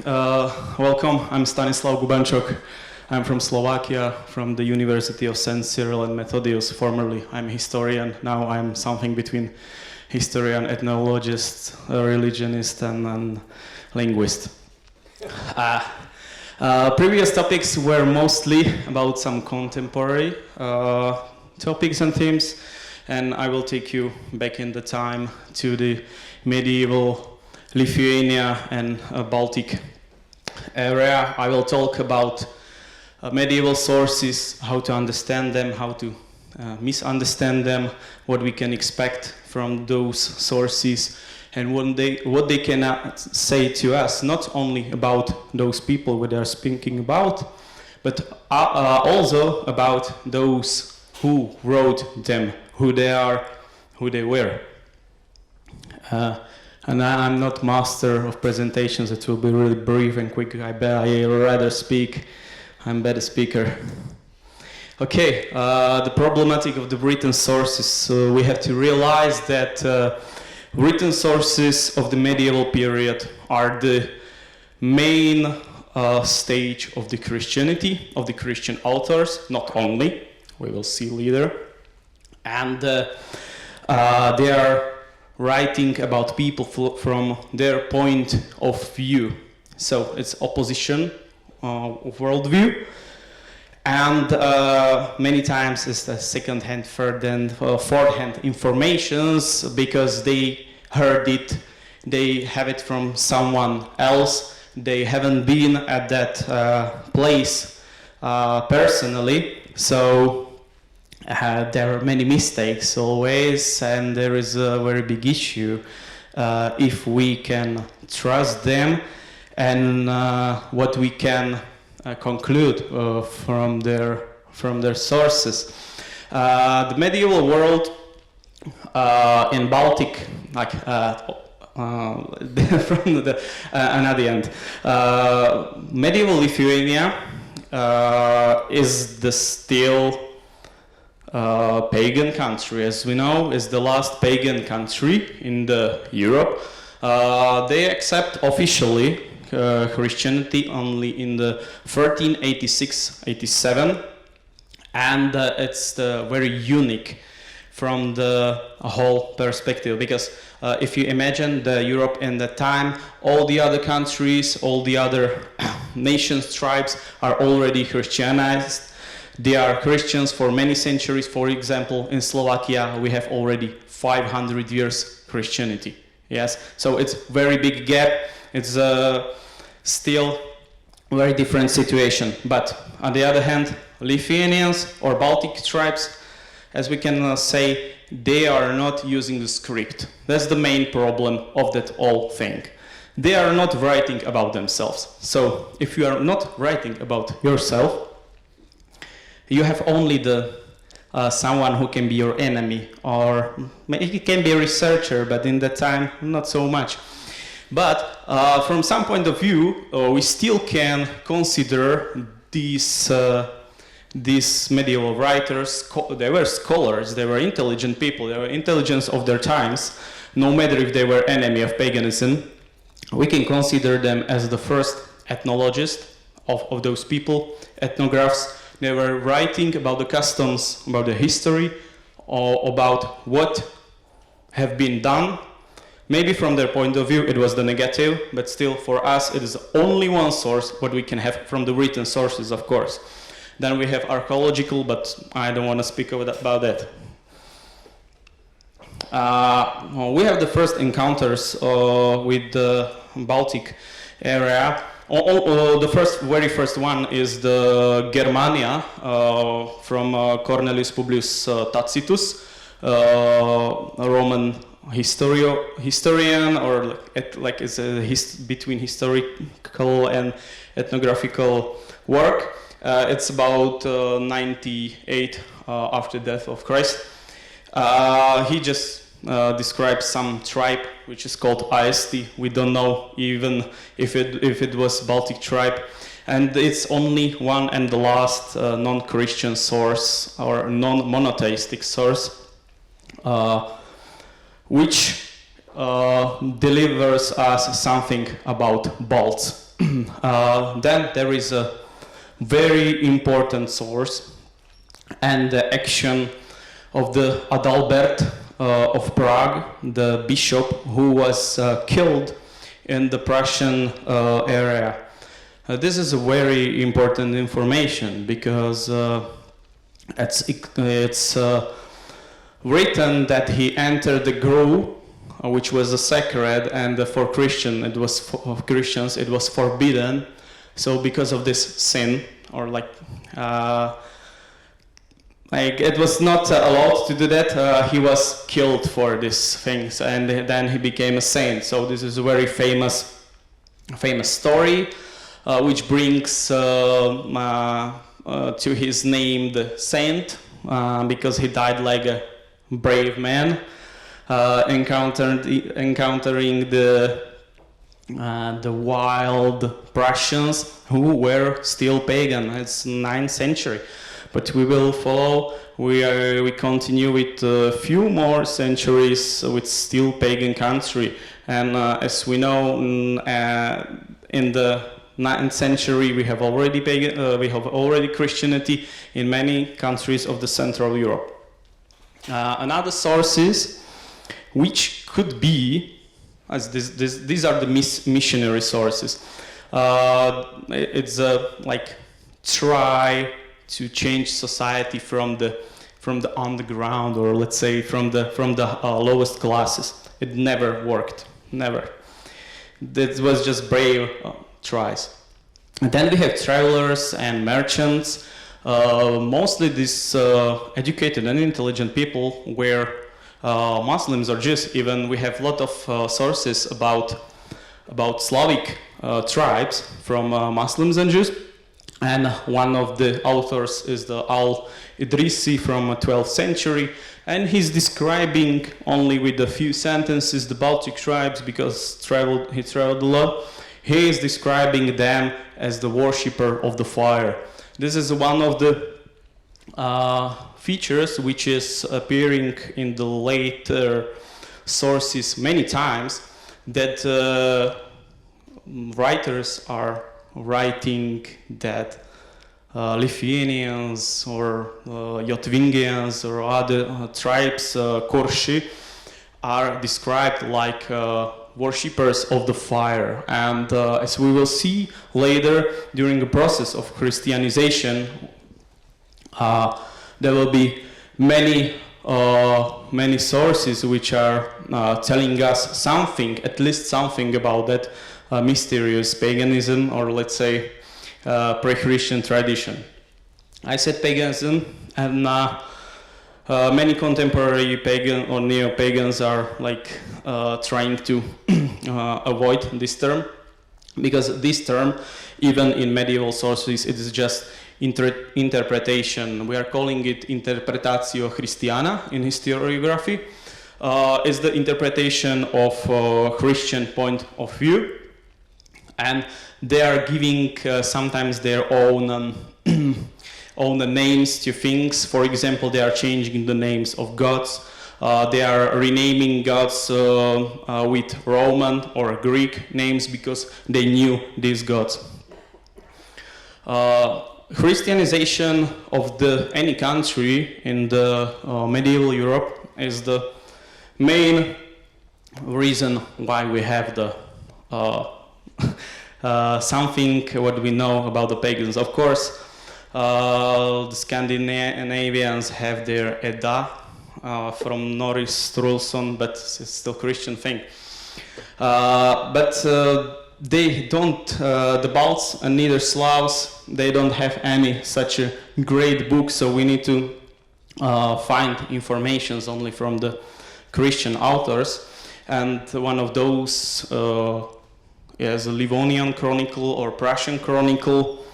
Welcome. I'm Stanislav Gubančok. I'm from Slovakia, from the University of St. Cyril and Methodius. Formerly, I'm a historian. Now I'm something between historian, ethnologist, religionist, and linguist. Previous topics were mostly about some contemporary topics and themes, and I will take you back in the time to the medieval Lithuania and Baltic area. I will talk about medieval sources, how to understand them, how to misunderstand them, what we can expect from those sources, and what they can say to us, not only about those people we are speaking about, but also about those who wrote them, who they are, who they were. And I'm not master of presentations. It will be really brief and quick. I rather speak. I'm a better speaker. Okay, the problematic of the written sources. So we have to realize that written sources of the medieval period are the main stage of the Christianity, of the Christian authors, not only, we will see later. And they are writing about people from their point of view. So it's opposition of worldview, and many times it's the second-hand, third-hand, fourth-hand informations because they heard it, they have it from someone else, they haven't been at that place personally, so there are many mistakes always, and there is a very big issue if we can trust them and what we can conclude from their sources. The medieval world in Baltic, like from another end, medieval Lithuania is the still pagan country, as we know, is the last pagan country in the Europe. They accept officially Christianity only in the 1386-87, and it's very unique from the whole perspective, because if you imagine the Europe in that time, all the other countries, all the other nations, tribes are already Christianized. They are Christians for many centuries. For example, in Slovakia, we have already 500 years Christianity. Yes, so it's very big gap. It's still a very different situation. But on the other hand, Lithuanians or Baltic tribes, as we can say, they are not using the script. That's the main problem of that whole thing. They are not writing about themselves. So if you are not writing about yourself, you have only the someone who can be your enemy, or it can be a researcher, but in that time, not so much. But from some point of view, we still can consider these medieval writers, they were scholars, they were intelligent people, they were intelligence of their times, no matter if they were enemy of paganism. We can consider them as the first ethnologists of those people, ethnographs. They were writing about the customs, about the history, or about what have been done. Maybe from their point of view it was the negative, but still for us it is only one source, what we can have from the written sources, of course. Then we have archaeological, but I don't want to speak about that. We have the first encounters with the Baltic area. The very first one is the Germania from Cornelius Publius Tacitus, a Roman historian, or like it's between historical and ethnographical work. It's about 98 after death of Christ. He just describes some tribe which is called Aesti. We don't know even if it was Baltic tribe, and it's only one and the last non-Christian source or non-monotheistic source which delivers us something about Balts. Then there is a very important source and the action of the Adalbert of Prague, the bishop who was killed in the Prussian area. This is a very important information because it's written that he entered the grove, which was a sacred, and for Christians it was forbidden. So because of this sin, or it was not allowed to do that, he was killed for these things, and then he became a saint. So this is a very famous story, which brings to his name the saint, because he died like a brave man, encountering the wild Prussians who were still pagan. It's 9th century, but we will follow. We continue with a few more centuries with still pagan country, and as we know, in the 9th century we have already Christianity in many countries of the Central Europe. Another sources which could be, as these are the missionary sources. It's like try to change society from the underground, or let's say from the lowest classes. It never worked, never. That was just brave tries. And then we have travelers and merchants. Mostly these educated and intelligent people were Muslims or Jews. Even we have a lot of sources about Slavic tribes from Muslims and Jews. And one of the authors is the Al-Idrisi from 12th century, and he's describing only with a few sentences the Baltic tribes because he traveled a lot. He is describing them as the worshipper of the fire. This is one of the features which is appearing in the later sources many times, that writers are writing that Lithuanians or Yotvingians or other tribes, Korshi, are described like worshippers of the fire. And as we will see later during the process of Christianization, there will be many sources which are telling us something, at least something about that mysterious paganism, or let's say pre-Christian tradition. I said paganism, and many contemporary pagan or neo-pagans are trying to avoid this term, because this term, even in medieval sources, it is just interpretation. We are calling it interpretatio Christiana in historiography. It's the interpretation of Christian point of view, and they are giving sometimes their own names to things. For example, they are changing the names of gods. They are renaming gods with Roman or Greek names because they knew these gods. Christianization of any country in the medieval Europe is the main reason why we have the something what we know about the pagans. Of course, the Scandinavians have their Edda from Norris Sturluson, but it's still Christian thing. But they don't, the Balts and neither Slavs, they don't have any such a great book, so we need to find informations only from the Christian authors. And one of those is a Livonian Chronicle or Prussian Chronicle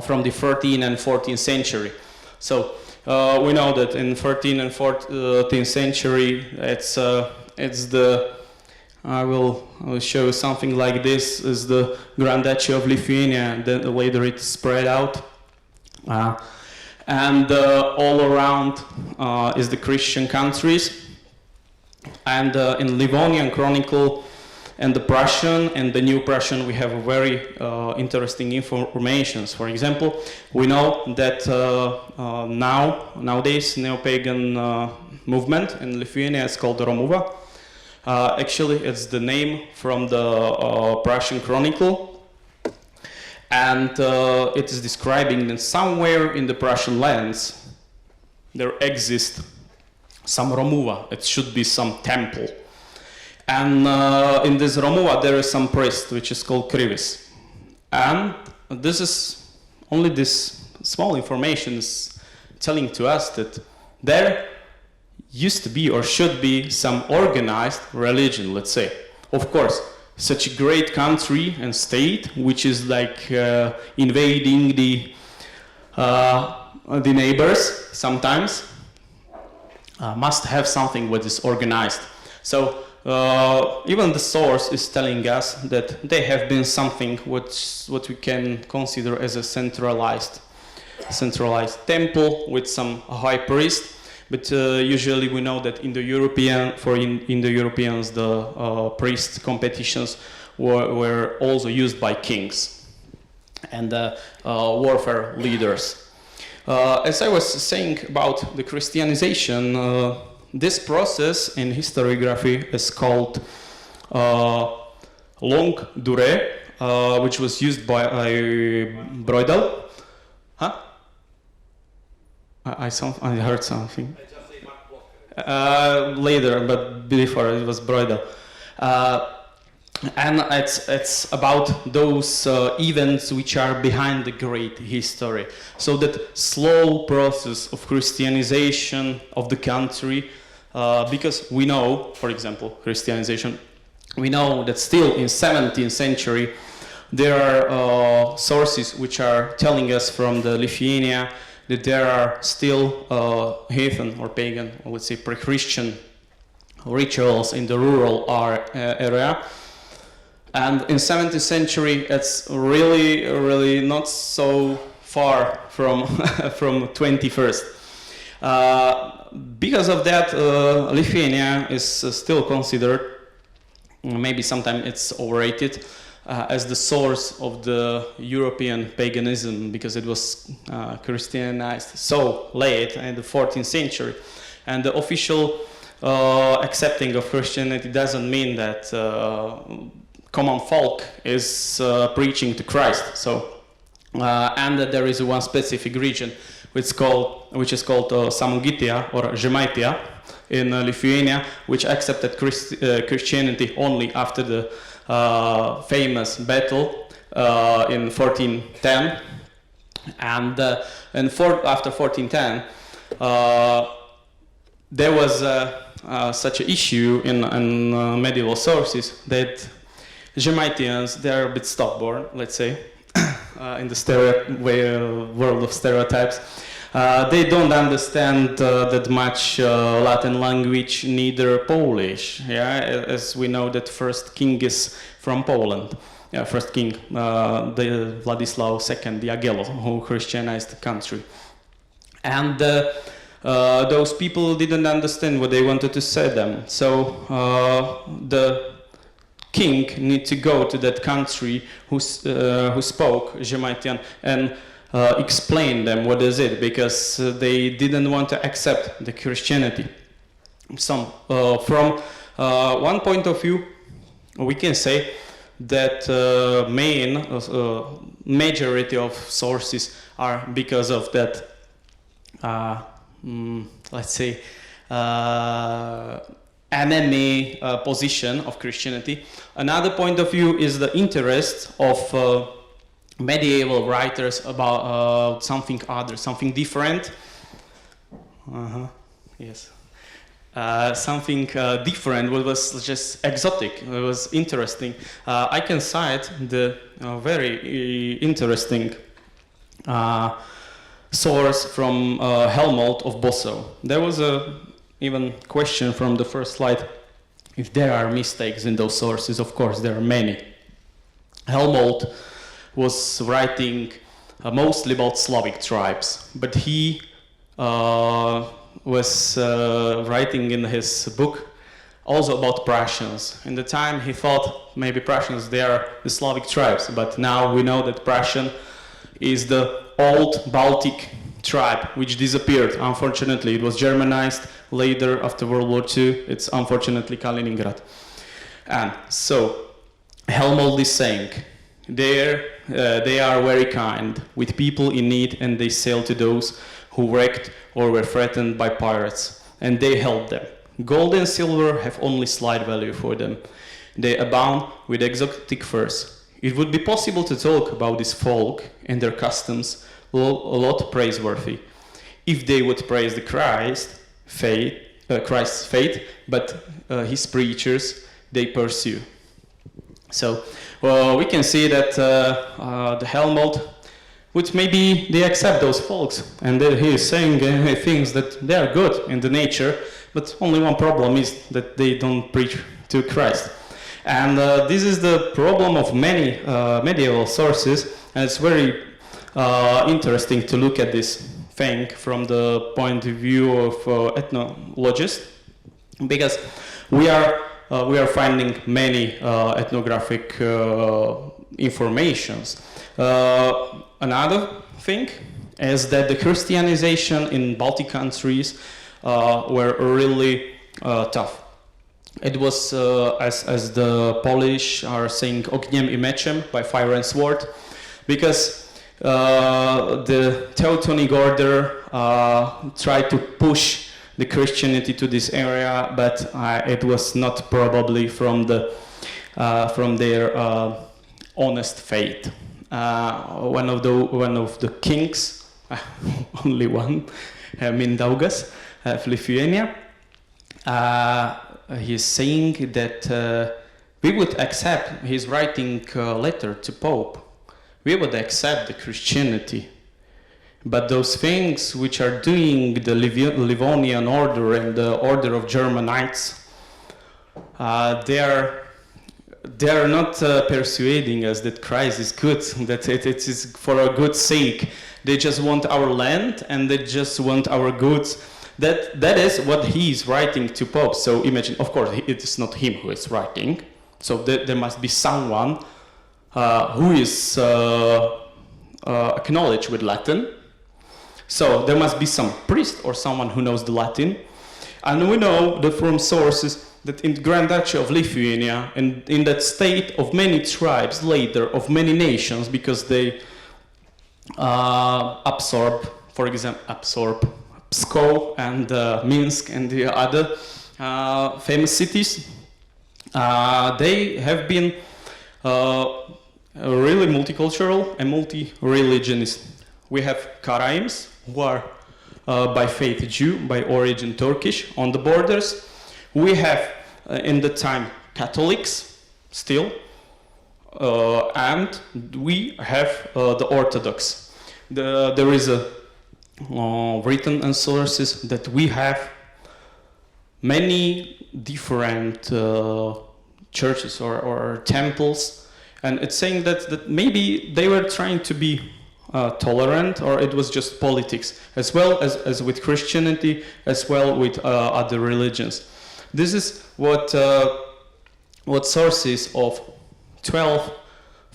from the 13th and 14th century. So we know that in 13th and 14th century, it's the, I will show you something like this, is the Grand Duchy of Lithuania, then later it spread out. And all around is the Christian countries. And in Livonian Chronicle, and the Prussian and the New Prussian, we have very interesting informations. For example, we know that nowadays neo-pagan movement in Lithuania is called Romuva. Actually, it's the name from the Prussian chronicle, and it is describing that somewhere in the Prussian lands there exists some Romuva. It should be some temple. And in this Romuva there is some priest which is called Krivis. And this is only this small information is telling to us that there used to be or should be some organized religion, let's say. Of course, such a great country and state which is like invading the neighbors sometimes must have something what is organized. So even the source is telling us that they have been something what we can consider as a centralized temple with some high priest. But usually we know that for Indo-Europeans the priest competitions were also used by kings and warfare leaders. As I was saying about the Christianization, this process in historiography is called longue durée, which was used by Broidel. Huh? I heard something. Later, but before it was Broidel. And it's about those events which are behind the great history. So that slow process of Christianization of the country, because we know, for example, Christianization, we know that still in 17th century there are sources which are telling us from the Lithuania that there are still heathen or pagan, or let's say pre-Christian rituals in the rural area. And in 17th century, it's really not so far from from 21st. Because of that, Lithuania is still considered, maybe sometimes it's overrated, as the source of the European paganism, because it was Christianized so late in the 14th century. And the official accepting of Christianity doesn't mean that common folk is preaching to Christ. So, and there is one specific region which is called Samogitia or Žemaitija in Lithuania, which accepted Christianity only after the famous battle in 1410. And after 1410, there was such an issue in medieval sources that Žemaitians, they are a bit stubborn, let's say, in the world of stereotypes. They don't understand that much Latin language, neither Polish. Yeah, as we know that first king is from Poland. Yeah, first king, the Vladislav II, the Agelo, who Christianized the country. And those people didn't understand what they wanted to say them. So the king need to go to that country who spoke Žemaitian and explain them what is it, because they didn't want to accept the Christianity. So from one point of view, we can say that majority of sources are because of that, let's say, enemy position of Christianity. Another point of view is the interest of medieval writers about something other, something different. Yes. Something different, what was just exotic, it was interesting. I can cite the very interesting source from Helmholtz of Bosso. There was a even question from the first slide if there are mistakes in those sources. Of course, there are many. Helmholtz was writing mostly about Slavic tribes, but he was writing in his book Also about Prussians. In the time he thought maybe Prussians, they are the Slavic tribes, but now we know that Prussian is the old Baltic tribe which disappeared. Unfortunately, it was Germanized later after World War II. It's unfortunately Kaliningrad. And so Helmholtz is saying they are very kind with people in need, and they sell to those who wrecked or were threatened by pirates, and they help them. Gold and silver have only slight value for them. They abound with exotic furs. It would be possible to talk about this folk and their customs a lot praiseworthy, if they would praise the Christ's faith, but his preachers they pursue. So we can see that the Helmholtz would maybe they accept those folks, and that he is saying things that they are good in the nature, but only one problem is that they don't preach to Christ. And this is the problem of many medieval sources, and it's very interesting to look at this thing from the point of view of ethnologists, because we are finding many ethnographic informations. Another thing is that the Christianization in Baltic countries were really tough. It was, as the Polish are saying, ogniem I meczem, by fire and sword, because the Teutonic Order tried to push the Christianity to this area, but it was not probably from their honest faith. One of the kings, only one, Mindaugas of Lithuania, he is saying that we would accept, he's writing a letter to Pope, we would accept the Christianity, but those things which are doing the Livonian order and the order of German Knights, they are not persuading us that Christ is good, that it is for our good sake. They just want our land and they just want our goods. That is what he is writing to Pope. So imagine, of course, it is not him who is writing. So there must be someone who is acknowledged with Latin. So there must be some priest or someone who knows the Latin. And we know that from sources that in the Grand Duchy of Lithuania and in that state of many tribes later, of many nations, because they absorb Pskov and Minsk and the other famous cities, they have been really multicultural and multi-religionist. We have Karaims, who are by faith Jew, by origin Turkish, on the borders. We have in the time Catholics still, and we have the Orthodox. There is a written in sources that we have many different churches or temples, and it's saying that maybe they were trying to be tolerant, or it was just politics, as well as with Christianity, as well with other religions. This is what sources of 12th,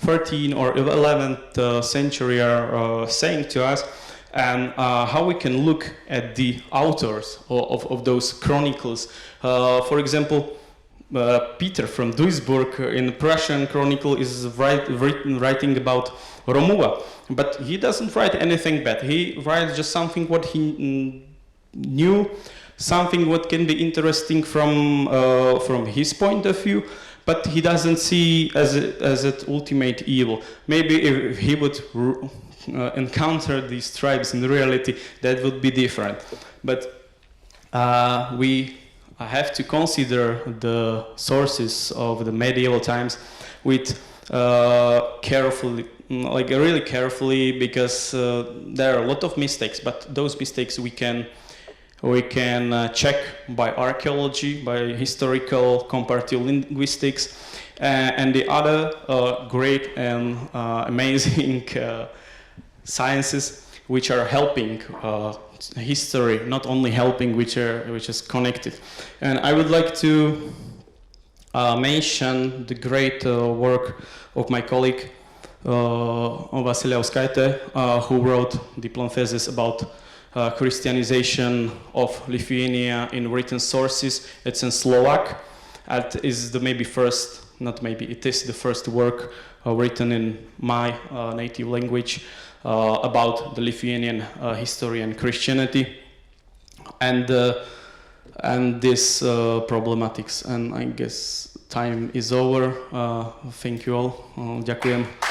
13th, or 11th century are saying to us, and how we can look at the authors of those chronicles. For example, Peter from Duisburg in the Prussian chronicle is writing about Romuva, but he doesn't write anything bad. He writes just something what he knew, something what can be interesting from his point of view, but he doesn't see as it ultimate evil. Maybe if he would encounter these tribes in reality, that would be different. But we have to consider the sources of the medieval times with carefully, like really carefully, because there are a lot of mistakes, but those mistakes we can check by archaeology, by historical comparative linguistics, and the other great and amazing sciences which are helping history, not only helping, which is connected. And I would like to mention the great work of my colleague Vasiliauskaite, who wrote diploma thesis about Christianization of Lithuania in written sources. It's in Slovak. It is the it is the first work written in my native language about the Lithuanian history and Christianity, and this problematics. And I guess time is over. Thank you all. Ďakujem.